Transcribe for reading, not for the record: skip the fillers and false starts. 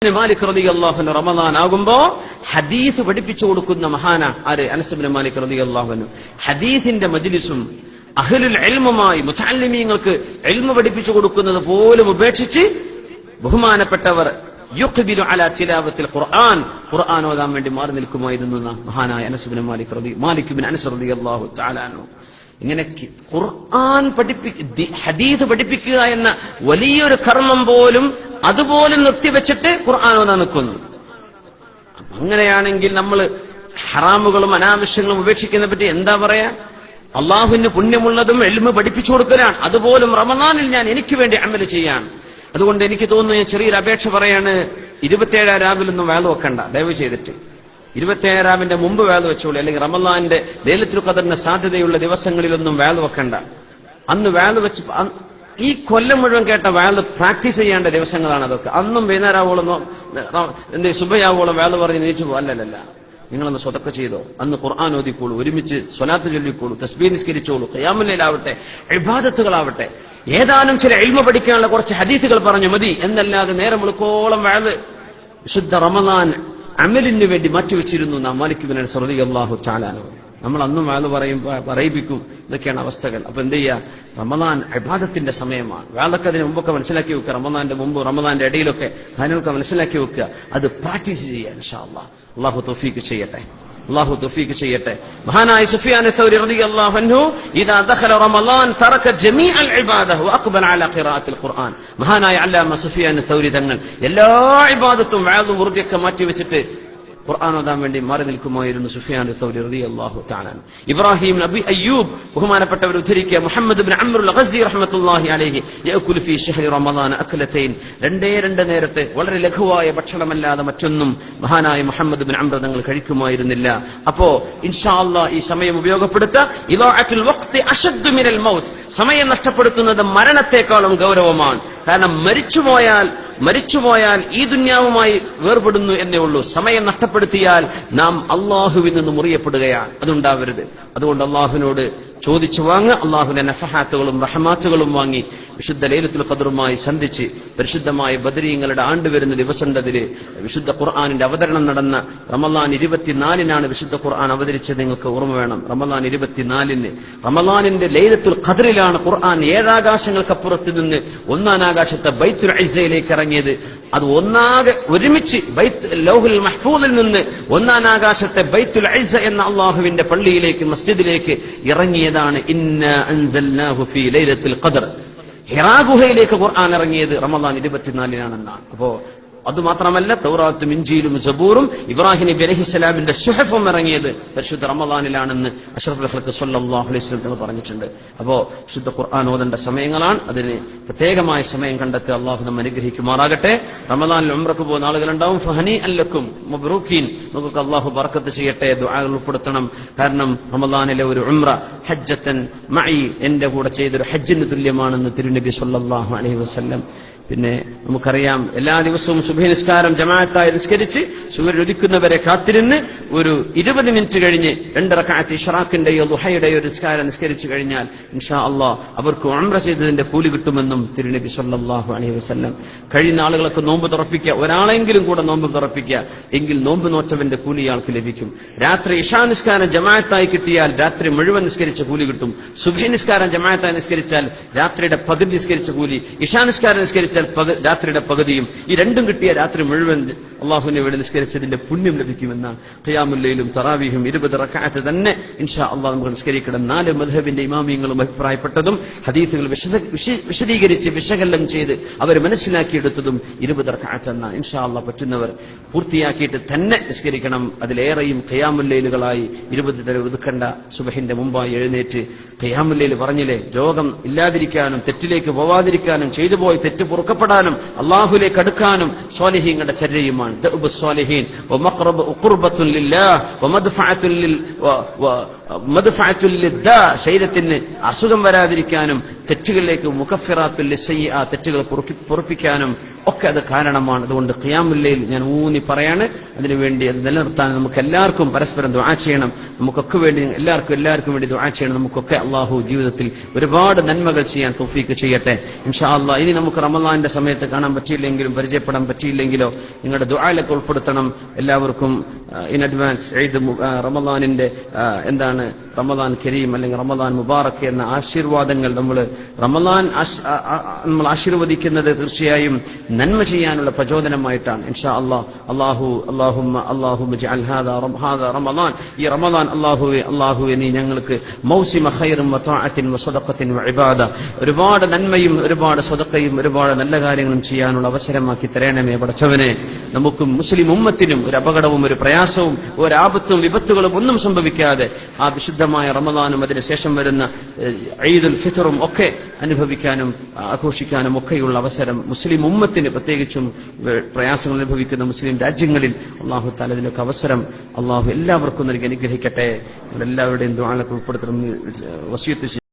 മാലിക് റളിയല്ലാഹു അൻഹു റമദാൻ ആകുമ്പോ ഹദീസ് പഠിപ്പിച്ചു കൊടുക്കുന്ന മഹാന ആര്? അനസ് ഇബ്നു മാലിക് റളിയല്ലാഹു അൻഹു. ഹദീസിന്റെ മജ്ലിസും അഹ്ലുൽ ഇൽമുമായി മുതഅല്ലിമീങ്ങൾക്ക് ഇൽമു പഠിപ്പിച്ചു കൊടുക്കുന്നത് പോലും ഉപേക്ഷിച്ച് ബഹുമാനപ്പെട്ടവർ യുഖ്ബിലു അലാ തിലാവത്തിൽ ഖുർആൻ ഓതാൻ വേണ്ടി മാറി നിൽക്കുമായിരുന്നു മഹാനായ അനസ് ഇബ്നു മാലിക് ഇബ്നു അനസ് റളിയല്ലാഹു തആല അൻഹു. ഇങ്ങനെ ഖുർആൻ ഹദീസ് പഠിപ്പിക്കുക എന്ന വലിയൊരു കർമ്മം പോലും അതുപോലും നിർത്തിവെച്ചിട്ട് ഖുർആൻ ഓതാൻ നിൽക്കുന്നു. അങ്ങനെയാണെങ്കിൽ നമ്മൾ ഹറാമുകളും അനാവശ്യങ്ങളും ഉപേക്ഷിക്കുന്നതിനെ പറ്റി എന്താ പറയാ? അള്ളാഹുവിന് പുണ്യമുള്ളതും ഇൽമു പഠിപ്പിച്ചു കൊടുക്കലാണ്. അതുപോലും റമദാനിൽ ഞാൻ എനിക്ക് വേണ്ടി അമൽ ചെയ്യാൻ. അതുകൊണ്ട് എനിക്ക് തോന്നുന്നു, ഞാൻ ചെറിയൊരു അപേക്ഷ പറയാണ്, 27 രാവിലൊന്നും വേള വെക്കണ്ട ദയവ് ചെയ്തിട്ട്. 27 രാവിന്റെ മുമ്പ് വേള വെച്ചോളൂ, അല്ലെങ്കിൽ റമദാന്റെ ലൈലത്തുൽ ഖദറിന് സാധ്യതയുള്ള ദിവസങ്ങളിലൊന്നും വേള വെക്കണ്ട. അന്ന് വേള വെച്ച് ഈ കൊല്ലം മുഴുവൻ കേട്ട വേള പ്രാക്ടീസ് ചെയ്യേണ്ട ദിവസങ്ങളാണ് അതൊക്കെ. അന്നും വൈകുന്നേരമാവോളം സുബയാവോളം വേള പറഞ്ഞ് നീച്ചു പോകും. അല്ലല്ല, നിങ്ങളൊന്ന് സ്വതക്ക ചെയ്തോ, അന്ന് ഖുർആൻ ഓതിക്കോളൂ, ഒരുമിച്ച് സ്വലാത്ത് ചൊല്ലിക്കോളൂ, തസ്ബീഹ് നിസ്കരിച്ചോളൂ, ഖിയാമുൽ ലൈലാവട്ടെ, ഇബാദത്തുകളാവട്ടെ, ഏതാനും ചില ഇൽമു പഠിക്കാനുള്ള കുറച്ച് ഹദീസുകൾ പറഞ്ഞു മതി എന്നല്ലാതെ നേരം വെളുക്കോളം വേള വിശുദ്ധ റമദാൻ അമലിന് വേണ്ടി മാറ്റിവെച്ചിരുന്നു മാലിക് ഇബ്നു അനസ് റളിയല്ലാഹു തആല അൻഹു. നമ്മൾ അന്നും വേള പറയിപ്പിക്കും. ഇതൊക്കെയാണ് അവസ്ഥകൾ. അപ്പൊ എന്ത് ചെയ്യുക? റമദാൻ ഇബാദത്തിന്റെ സമയമാണ്. വേളക്ക് അതിന് മുമ്പൊക്കെ മനസ്സിലാക്കി വെക്കുക. റമദാന്റെ മുമ്പ് റമദാന്റെ ഇടയിലൊക്കെ കാര്യങ്ങളൊക്കെ മനസ്സിലാക്കി വെക്കുക. അത് പ്രാക്ടീസ് ചെയ്യുക ഇൻഷാ അല്ലാഹ്. അല്ലാഹു തൗഫീഖ് ചെയ്യട്ടെ. അല്ലാഹു തൗഫീഖ് ചെയ്യട്ടെ. മഹാനായ സുഫിയാൻ സൗരി റളിയല്ലാഹു അൻഹു ഇദാ ദഖല റമളാൻ തറക ജമീഅൽ ഇബാദഹു വഅഖബല അലാ ഖിറാഅത്തിൽ ഖുർആൻ. മഹാനായ അല്ലാമ സുഫിയാൻ സൗരി തങ്ങൾ എല്ലാ ഇബാദത്തും വഅദും വറുദിയൊക്കെ മാറ്റി വെച്ചിട്ട് ഖുർആൻ ഓതാൻ വേണ്ടി മാറി നിൽക്കുമായിരുന്നു സുഫിയാൻ സൗരി റളിയല്ലാഹു തആല. ഇബ്രാഹിം നബി അയ്യൂബ് ബഹുമാനപ്പെട്ടവർ ഉദ്ധരിക്കുക, മുഹമ്മദ് ഇബ്നു അംർ അൽ-ഗസി റഹ്മത്തുള്ളാഹി അലൈഹി യഅകുലു ഫീ ശഹ്രി റമളാൻ അക്ലതൈൻ. രണ്ട് നേരത്തെ വളരെ ലഘുവായ ഭക്ഷണമല്ലാതെ മറ്റൊന്നും മഹാനായ മുഹമ്മദ് ഇബ്നു അംർ തങ്ങൾ കഴിക്കുമായിരുന്നില്ല. അപ്പോ ഇൻഷാ അല്ലാഹ് ഈ സമയം ഉപയോഗപ്പെടുത്തുക. ഇളാഅത്തുൽ വഖ്തി അശദ്ദു മിനൽ മൗത്ത്. സമയം നഷ്ടപ്പെടുത്തുന്നത് മരണത്തെക്കാളും ഗൗരവമാണ്. കാരണം മരിച്ചുപോയാൽ ഈ ദുന്യാവുമായി വേർപെടുന്നു എന്നേ ഉള്ളൂ. സമയം നഷ്ടപ്പെടുത്തിയാൽ നാം അള്ളാഹുവിൽ നിന്ന് മുറിയപ്പെടുകയാണ്. അതുണ്ടാവരുത്. അതുകൊണ്ട് അള്ളാഹുവിനോട് ചോദിച്ചു വാങ്ങുക. അള്ളാഹുവിന്റെ നഫഹാത്തുകളും റഹ്മാത്തുകളും വാങ്ങി വിശുദ്ധ ലൈലത്തുൽ ഖദറുമായി സന്ധിച്ച് പരിശുദ്ധമായ ബദരീങ്ങളുടെ ആണ്ട് വരുന്ന ദിവസമുണ്ടതില് വിശുദ്ധ ഖുർആനിന്റെ അവതരണം നടന്ന റമളാൻ 24-നാണ് വിശുദ്ധ ഖുർആൻ അവതരിച്ചത്. നിങ്ങൾക്ക് ഓർമ്മ വേണം. റമളാൻ 24-ന് റമളാനിന്റെ ലൈലത്തുൽ ഖദറിലാണ് ഖുർആൻ 7 ആകാശങ്ങൾക്കപ്പുറത്ത് നിന്ന് 1-ാം ആകാശത്തെ ബൈത്തുൽ ഇസ്സയിലേക്ക് ഇറങ്ങിയത്. അത് ഒന്നാകെ ഒരുമിച്ച് ലൗഹുൽ മഹ്ഫൂദിൽ നിന്ന് 1-ാം ആകാശത്തെ ബൈത്തുൽ ഇസ്സ എന്ന അള്ളാഹുവിന്റെ പള്ളിയിലേക്ക് മസ്ജിദിലേക്ക് ഇറങ്ങിയതാണ്. ഇന്നാ അൻസൽനാഹു ഫീ ലൈലത്തുൽ ഖദർ. ഹിറാ ഗുഹയിലേക്ക് ഖുർആൻ ഇറങ്ങിയത് റമളാൻ 24-നാണെന്നാണ്. അപ്പോ അതുമാത്രമല്ല, തൗറാത്തും ഇഞ്ചീലും സബൂറും ഇബ്രാഹിം നബി അലൈഹിസ്സലാമിന്റെ സുഹഫും ഇറങ്ങിയത് പരിശുദ്ധ റമളാനിലാണെന്ന് അഷ്റഫുൽ ഖൽഖ് സ്വല്ലല്ലാഹു അലൈഹി വസല്ലം തങ്ങൾ പറഞ്ഞിട്ടുണ്ട്. അപ്പോ വിശുദ്ധ ഖുർആൻ ഓതേണ്ട സമയങ്ങളാണ്. അതിന് പ്രത്യേകമായ സമയം കണ്ടെത്തി അള്ളാഹു നമ്മെ അനുഗ്രഹിക്കുമാറാകട്ടെ. റമളാനിൽ ഉംറക്ക് പോകുന്ന ആളുകളുണ്ടാവും. ഫഹനി അല്ലക്കും മബ്റൂക്കീൻ. നമുക്ക് അള്ളാഹു ബർക്കത്ത് ചെയ്യട്ടെ. ദുആകൾ ഉൾപ്പെടുത്തണം. കാരണം റമളാനിലെ ഒരു ഉംറ ഹജ്ജത്തൻ മഈ, എന്റെ കൂടെ ചെയ്തൊരു ഹജ്ജിന് തുല്യമാണെന്ന് തിരുനബി സ്വല്ലല്ലാഹു അലൈഹി വസല്ലം. പിന്നെ നമുക്കറിയാം, എല്ലാ ദിവസവും സുബ്ഹി നിസ്കാരം ജമാഅത്തായി നിസ്കരിച്ച് സൂര്യൻ ഉദിക്കുന്നവരെ കാത്തിരുന്ന് ഒരു 20 മിനിറ്റ് കഴിഞ്ഞ് 2 റക്അത്ത് ഇശ്റാഖിന്റെയോ ദുഹയുടെയോ നിസ്കാരം നിസ്കരിച്ചു കഴിഞ്ഞാൽ ഇൻഷാ അല്ലാഹ് അവർക്ക് ഉംറ ചെയ്തതിന്റെ കൂലി കിട്ടുമെന്നും തിരുനബി സ്വല്ലല്ലാഹു അലൈഹി വസല്ലം. കഴിയുന്ന ആളുകളൊക്കെ നോമ്പ് തുറപ്പിക്കുക. ഒരാളെങ്കിലും കൂടെ നോമ്പ് തുറപ്പിക്കുക. എങ്കിൽ നോമ്പ് നോറ്റവന്റെ കൂലി ആൾക്ക് ലഭിക്കും. രാത്രി ഇശാ നിസ്കാരം ജമാഅത്തായി കിട്ടിയാൽ രാത്രി മുഴുവൻ നിസ്കരിച്ച കൂലി കിട്ടും. സുബ്ഹി നിസ്കാരം ജമാഅത്തായി നിസ്കരിച്ചാൽ രാത്രിയുടെ പകുതി നിസ്കരിച്ച കൂലി, ഇശാ നിസ്കാരം നിസ്കരിച്ചാൽ രാത്രിയുടെ പകുതിയും. ഈ രണ്ടും കിട്ടിയ രാത്രി മുഴുവൻ അള്ളാഹുവിനെ വേണ്ടി നിസ്കരിച്ചതിന്റെ പുണ്യം ലഭിക്കുമെന്നാണ്. ഖിയാമുൽ ലൈലും തറാവീഹും 20 റക്അത്ത് തന്നെ ഇൻഷാ അല്ലാഹ് നമുക്ക് നിസ്കരിക്കണം. 4 മദ്ഹബിന്റെ ഇമാമിയങ്ങളും അഭിപ്രായപ്പെട്ടതും ഹദീസുകൾ വിശദീകരിച്ച് വിശകലനം ചെയ്ത് അവർ മനസ്സിലാക്കിയെടുത്തതും 20 റക്അത്ത് എന്നാണ്. ഇൻഷാ അല്ലാഹ് പറ്റുന്നവർ പൂർത്തിയാക്കിയിട്ട് തന്നെ നിസ്കരിക്കണം. അതിലേറെയും ഖിയാമുൽ ലൈലുകളായി 20 തരം ഒതുക്കണ്ട. സുബ്ഹിന്റെ മുമ്പായി എഴുന്നേറ്റ് ഖിയാമുൽ ലൈൽ പറഞ്ഞില്ലേ, രോഗം ഇല്ലാതിരിക്കാനും തെറ്റിലേക്ക് പോവാതിരിക്കാനും ചെയ്തുപോയി തെറ്റ് പൊറുക്കപ്പെടാനും അള്ളാഹുലേക്ക് അടുക്കാനും സ്വാലിഹീങ്ങളുടെ ചര്യയുമാണ്. ദഅബുസ് സ്വാലിഹീൻ വമഖറബ ഖുർബത്തുൻ ലില്ലാഹ് വമദ്ഫഅത്തുൻ മദ്ഫഅത്തുൽ ലിദ്ദാ, ശരീരത്തിന് അസുഖം വരാതിരിക്കാനും തെറ്റുകളിലേക്ക് മുകഫിറാത്തുൽ ലിസയ്യിആ, തെറ്റുകൾ പൊറുപ്പിക്കാനും ഒക്കെ അത് കാരണമാണ്. അതുകൊണ്ട് ഖിയാമുൽ ലൈൽ ഞാൻ ഊന്നി പറയാണ്, അതിനുവേണ്ടി അത് നിലനിർത്താൻ നമുക്ക് എല്ലാവർക്കും പരസ്പരം ദുആ ചെയ്യണം. നമുക്കൊക്കെ വേണ്ടി എല്ലാവർക്കും വേണ്ടി ദുആ ചെയ്യണം. നമുക്കൊക്കെ അള്ളാഹു ജീവിതത്തിൽ ഒരുപാട് നന്മകൾ ചെയ്യാൻ തൗഫീക്ക് ചെയ്യട്ടെ ഇൻഷാ അല്ലാഹ്. ഇനി നമുക്ക് റമളാന്റെ സമയത്ത് കാണാൻ പറ്റിയില്ലെങ്കിലും പരിചയപ്പെടാൻ പറ്റിയില്ലെങ്കിലോ നിങ്ങളുടെ ദുആയിലൊക്കെ ഉൾപ്പെടുത്തണം. എല്ലാവർക്കും ഇൻ അഡ്വാൻസ് ഈദ് റമളാനിന്റെ എന്താണ് റമളാൻ കരീം അല്ലെങ്കിൽ റമളാൻ മുബാറക് എന്ന ആശീർവാദങ്ങൾ നമ്മൾ ആശീർവദിക്കുന്നത് തീർച്ചയായും നന്മ ചെയ്യാനുള്ള പ്രചോദനമായിട്ടാണ് ഇൻഷാ അല്ലാഹ്. അല്ലാഹുമ്മ ജഅൽ ഹാദാ റമളാൻ, ഈ റമളാൻ അല്ലാഹുവേ നീ ഞങ്ങൾക്ക് മൗസിമ ഖൈറും വതഅത്തിൻ വസദഖത്തിൻ വഇബാദ, ഒരുപാട് നന്മയും ഒരുപാട് സദഖയും ഒരുപാട് നല്ല കാര്യങ്ങളും ചെയ്യാനുള്ള അവസരമാക്കി തരണമേ പടച്ചവനെ. നമുക്കും മുസ്ലിം ഉമ്മത്തിനും ഒരു അപകടവും ഒരു പ്രയാസവും ഒരു ആപത്തും വിപത്തുകളും ഒന്നും സംഭവിക്കാതെ ആ വിശുദ്ധമായ റമളാനും അതിനുശേഷം വരുന്ന ഈദുൽ ഫിത്റും ഒക്കെ അനുഭവിക്കാനും ആഘോഷിക്കാനും ഒക്കെയുള്ള അവസരം മുസ്ലിം ഉമ്മത്തിന്, പ്രത്യേകിച്ചും പ്രയാസങ്ങൾ അനുഭവിക്കുന്ന മുസ്ലിം രാജ്യങ്ങളിൽ അല്ലാഹു തആല ഇതിനൊക്കെ അവസരം അല്ലാഹു എല്ലാവർക്കും നൽകി അനുഗ്രഹിക്കട്ടെ. എല്ലാവരുടെയും ദുആ ഉൾപ്പെടുത്തണം വസിയത്ത്